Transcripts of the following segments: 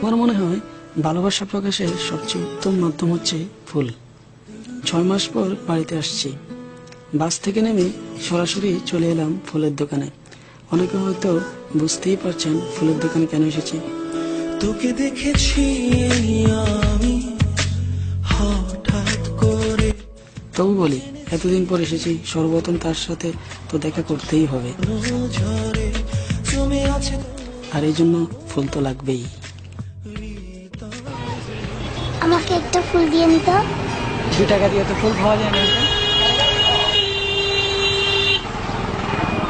আমার মনে হয় ভালোবাসা প্রকাশের সবচেয়ে উত্তম মাধ্যম হচ্ছে ফুল। 6 মাস পর বাড়িতে আসছি। বাস থেকে নেমে সরাসরি চলে এলাম ফুলের দোকানে। অনেকে হয়তো বুঝতেই পারছেন ফুলের দোকানে কেন এসেছি। তোকে দেখেছি আমি হঠাৎ করে, তবু বলি, এতদিন পর এসেছি, সর্বপ্রথম তার সাথে তো দেখা করতেই হবে, ঝরে জমে আছে। আর এই জন্য ফুল তো লাগবেই। আমাকে একটা ফুল দিয়ে নিত। 2 টাকা দিয়ে তো ফুল পাওয়া যায় না।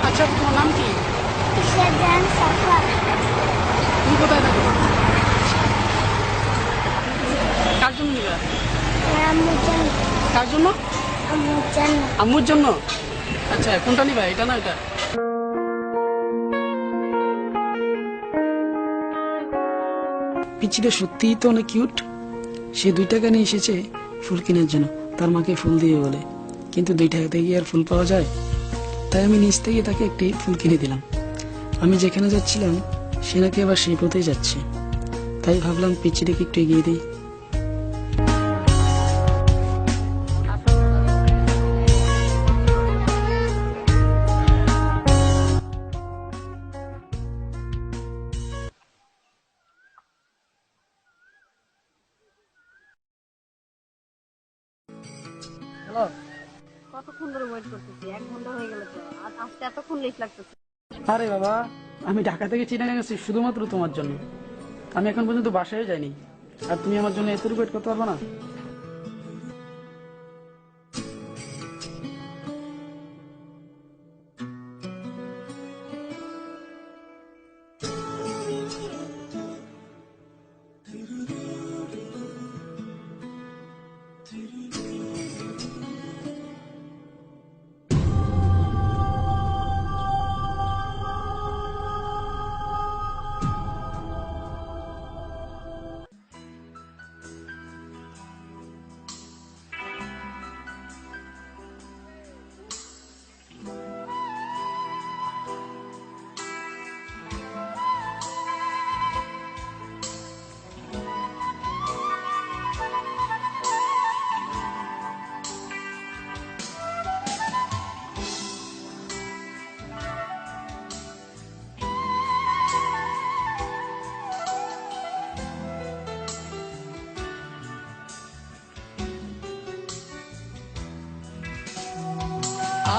আচ্ছা, তোমার নাম কি? ঈশাজান সাফা। তুমি কোথায় থাকো? কার জন্য নিবা? আম্মুর জন্য। কার জন্য? আম্মুর জন্য। আম্মুর জন্য। আচ্ছা, কোনটা নিবা, এটা না এটা? পিচিটা সত্যিই তো অনেক কিউট। সে 2 টাকা নিয়ে এসেছে ফুল কেনার জন্য, তার মাকে ফুল দিয়ে বলে। কিন্তু 2 টাকাতে কি আর ফুল পাওয়া যায়? তাই আমি নিজ থেকে তাকে একটি ফুল কিনে দিলাম। আমি যেখানে যাচ্ছিলাম সে নাকি আবার সেই পথেই যাচ্ছে, তাই ভাবলাম পিচিটাকে একটু এগিয়ে দিই। হ্যালো, কতক্ষণ ধরে ওয়েট করতেছি? 1 ঘন্টা হয়ে গেল তো, আর আসতে এতক্ষণ লেট লাগতেছে। আরে বাবা, আমি ঢাকা থেকে চিটাগাং গেছি শুধুমাত্র তোমার জন্য। আমি এখন পর্যন্ত বাসায় যাইনি, আর তুমি আমার জন্য এতটুকু ওয়েট করতে পারবে না?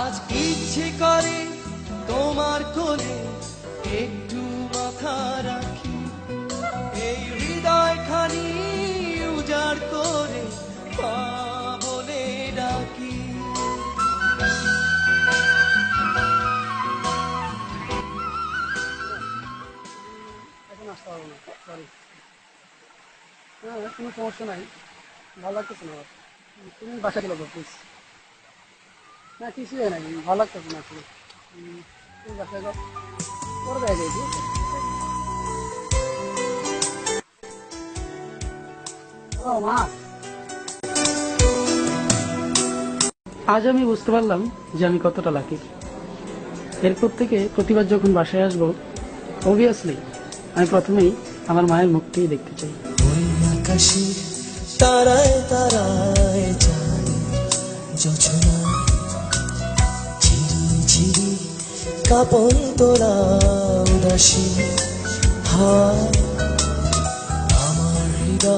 আজ ইচ্ছে করে তোমার কোলে একটু মাথা রাখি, এই হৃদয় খানি উজাড় করে মা বলে ডাকি। এখন আসতে পারবো না, সরি। হ্যাঁ, কোনো সমস্যা নাই, ভালো লাগতেছে না আমার। তুমি বাসা চলে যাও প্লিজ। না, কিছুই হয় না, ভালো লাগতেছে না আসলে। তুমি বাসায় যাও, পরে দেখা যায়, ঠিক আছে? ও মা, আজ আমি বুঝতে পারলাম যে আমি কতটা লাকি। এরপর থেকে প্রতিবার যখন বাসায় আসবো, অবভিয়াসলি আমি প্রথমেই আমার মায়ের মুখটাই দেখতে চাই। ওই আকাশে তারায় তারায় যায় যোছনা, ঝিরি ঝিরি কাপন তোলা উদাসী হাওয়া